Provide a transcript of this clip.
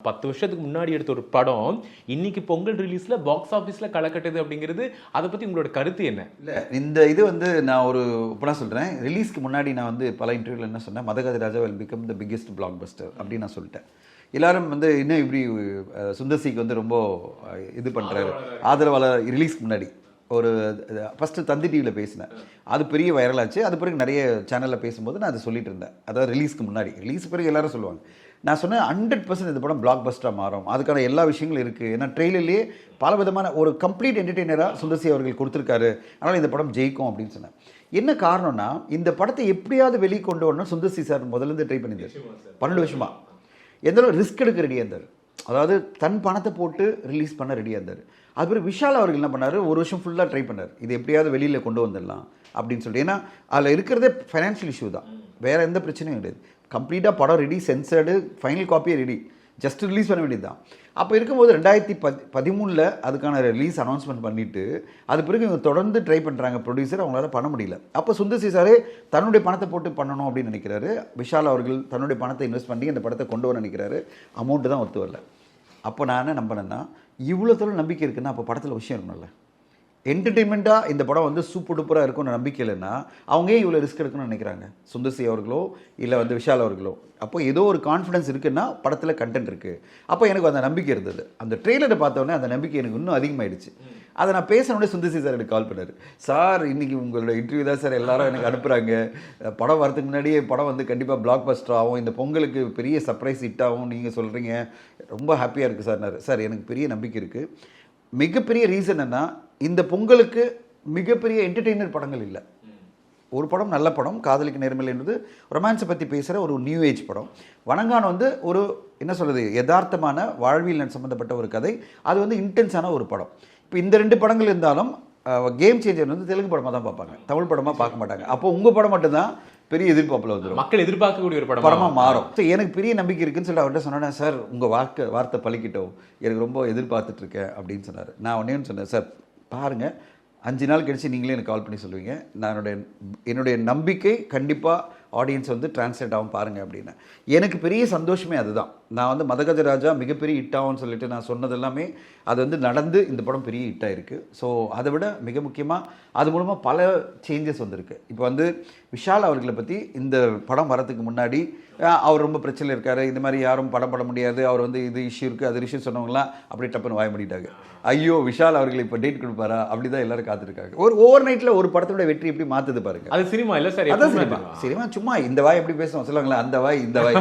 10 வருஷத்துக்கு முன்னாடி எடுத்த ஒரு படம் இன்னைக்கு பொங்கல் ரிலீஸ்ல பாக்ஸ் ஆபீஸ்ல கலக்கட்டது அப்படிங்கிறது அதை பத்தி உங்களோட கருத்து என்ன? இல்லை இந்த இது வந்து நான் ஒரு இப்போலாம் சொல்கிறேன். ரிலீஸ்க்கு முன்னாடி நான் வந்து பல இன்டர்வியூவில் என்ன சொன்னேன், Madhagaja Raja will become the biggest blockbuster அப்படின்னு நான் சொல்லிட்டேன். எல்லாரும் வந்து இன்னும் இப்படி சுந்தர்சிக்கு வந்து ரொம்ப இது பண்ணுறாரு ஆதரவாளர். ரிலீஸ்க்கு முன்னாடி ஒரு ஃபஸ்ட்டு தந்தி டிவியில் பேசினேன், அது பெரிய வைரலாச்சு. அது பிறகு நிறைய சேனலில் பேசும்போது நான் அதை சொல்லிட்டு இருந்தேன். அதாவது ரிலீஸ்க்கு முன்னாடி, ரிலீஸ் பிறகு எல்லாரும் சொல்லுவாங்க. நான் சொன்னேன் 100% இந்த படம் பிளாக் பஸ்டராக மாறும், அதுக்கான எல்லா விஷயங்களும் இருக்குது. ஏன்னா ட்ரெயிலர்லேயே பல விதமான ஒரு கம்ப்ளீட் என்டர்டெய்னராக சுந்தர்சி அவர்கள் கொடுத்துருக்காரு, அதனால் இந்த படம் ஜெயிக்கும் அப்படின்னு சொன்னேன். என்ன காரணம்னா, இந்த படத்தை எப்படியாவது வெளியே கொண்டு வரணும் சுந்தர்சி சார் முதல்லேருந்து ட்ரை பண்ணியிருந்தார். 12 வருஷமாக எந்த ரிஸ்க் எடுக்க ரெடியாக இருந்தார். அதாவது தன் பணத்தை போட்டு ரிலீஸ் பண்ண ரெடியாக இருந்தார். அது பிறகு விஷால் அவர்கள் என்ன பண்ணார், ஒரு வருஷம் ஃபுல்லாக ட்ரை பண்ணார், இது எப்படியாவது வெளியில் கொண்டு வந்துடலாம் அப்படின்னு சொல்லிட்டு. ஏன்னா அதில் இருக்கிறதே ஃபைனான்ஷியல் இஷ்யூ தான், வேறு எந்த பிரச்சனையும் கிடையாது. கம்ப்ளீட்டாக படம் ரெடி, சென்சர்டு, ஃபைனல் காப்பியே ரெடி, ஜஸ்ட் ரிலீஸ் பண்ண வேண்டியது தான். அப்போ இருக்கும்போது 2013 அதுக்கான ரிலீஸ் அனௌன்ஸ்மெண்ட் பண்ணிவிட்டு அது பிறகு இவங்க தொடர்ந்து ட்ரை பண்ணுறாங்க ப்ரொடியூசர், அவங்களால பண்ண முடியல. அப்போ சுந்தர்சி சாரே தன்னுடைய பணத்தை போட்டு பண்ணணும் அப்படின்னு நினைக்கிறாரு. விஷால் அவர்கள் தன்னுடைய பணத்தை இன்வெஸ்ட் பண்ணி அந்த படத்தை கொண்டு வர நினைக்கிறாரு. அமௌண்ட்டு தான் ஒத்து வரல. அப்போ நான் என்ன நம்பினேன்னா, இவ்வளோ தூரம் நம்பிக்கை இருக்குன்னா அப்போ படத்தில் விஷயம் இருக்கணும்ல. என்டர்டெயின்மெண்ட்டாக இந்த படம் வந்து சூப்பர் டூப்பராக இருக்கும்னு நம்பிக்கை இல்லைன்னா அவங்க ஏன் இவ்வளோ ரிஸ்க் எடுக்கணும்னு நினைக்கிறாங்க, சுந்தர்சி அவர்களோ இல்லை வந்து விஷால் அவர்களோ? அப்போ ஏதோ ஒரு கான்ஃபிடன்ஸ் இருக்குன்னா படத்தில் கண்டென்ட் இருக்குது. அப்போ எனக்கு அந்த நம்பிக்கை இருந்தது. அந்த ட்ரெய்லரை பார்த்தோன்னே அந்த நம்பிக்கை எனக்கு இன்னும் அதிகமாகிடுச்சு. அதை நான் பேசினோடனே சுந்தர்சி சார் எனக்கு கால் பண்ணார். சார் இன்றைக்கி உங்களோட இன்டர்வியூ தான் சார் எல்லாரும் எனக்கு அனுப்புகிறாங்க, படம் வரதுக்கு முன்னாடியே படம் வந்து கண்டிப்பாக பிளாக் பஸ்டர் ஆகும், இந்த பொங்கலுக்கு பெரிய சர்ப்ரைஸ் ஹிட் ஆகும் நீங்கள் சொல்கிறீங்க, ரொம்ப ஹாப்பியாக இருக்குது சார். சார் எனக்கு பெரிய நம்பிக்கை இருக்குது. மிகப்பெரிய ரீசன் என்ன, இந்த பொங்கலுக்கு மிகப்பெரிய என்டர்டெய்னர் படங்கள் இல்லை. ஒரு படம் நல்ல படம், காதலிக்கு நேர்மையில்ன்றது ரொமான்ஸை பற்றி பேசுகிற ஒரு நியூ ஏஜ் படம். வணங்கான் வந்து ஒரு என்ன சொல்கிறது, யதார்த்தமான வாழ்வியல் சம்மந்தப்பட்ட ஒரு கதை, அது வந்து இன்டென்ஸான ஒரு படம். இப்போ இந்த 2 படங்கள் இருந்தாலும் கேம் சேஞ்சர் வந்து தெலுங்கு படமாக தான் பார்ப்பாங்க, தமிழ் படமாக பார்க்க மாட்டாங்க. அப்போ உங்கள் படம் மட்டும்தான் பெரிய எதிர்பார்ப்பில் வந்துடும், மக்கள் எதிர்பார்க்கக்கூடிய ஒரு படமாக மாறும். ஸோ எனக்கு பெரிய நம்பிக்கை இருக்குன்னு சொல்லி அவர்கிட்ட சொன்னேன். சார் உங்கள் வார்த்தை பழிக்கிட்டோம், எனக்கு ரொம்ப எதிர்பார்த்துட்ருக்கேன் அப்படின்னு சொன்னார். நான் உடனே சொன்னேன், சார் பாருங்கள் 5 நாள் கழிச்சு நீங்களே எனக்கு கால் பண்ணி சொல்லுவீங்க, நான் என்னுடைய நம்பிக்கை கண்டிப்பாக ஆடியன்ஸ் வந்து டிரான்ஸ்லேட் ஆகும் பாருங்கள் அப்படின்னு. எனக்கு பெரிய சந்தோஷமே அதுதான். நான் வந்து மதகஜ ராஜா மிகப்பெரிய ஹிட் ஆகும்னு சொல்லிட்டு நான் சொன்னது எல்லாமே அது வந்து நடந்து இந்த படம் பெரிய ஹிட்டாக இருக்குது. ஸோ அதை விட மிக முக்கியமாக அது மூலமாக பல சேஞ்சஸ் வந்திருக்கு. இப்போ வந்து விஷால் அவர்களை பற்றி இந்த படம் வரதுக்கு முன்னாடி அவர் ரொம்ப பிரச்சனை இருக்கார், இந்த மாதிரி யாரும் படம் பட முடியாது, அவர் வந்து இது இஷ்யூ இருக்குது அது இஷ்யூ சொன்னவங்களாம் அப்படி டப்புன்னு வாய முடிட்டாங்க. ஐயோ விஷால் அவர்கள் இப்போ டேட் கொடுப்பாரா அப்படி தான் எல்லாரும் காத்திருக்காங்க. ஒரு ஓவர் நைட்டில் ஒரு படத்தோட வெற்றி எப்படி மாற்றுது பாருங்க. அது சினிமா இல்லை சார், அதான் சினிமா. சினிமா சும்மா இந்த வாய் எப்படி பேசுவோம் சொல்லுவாங்களா, அந்த வாய் இந்த வாய்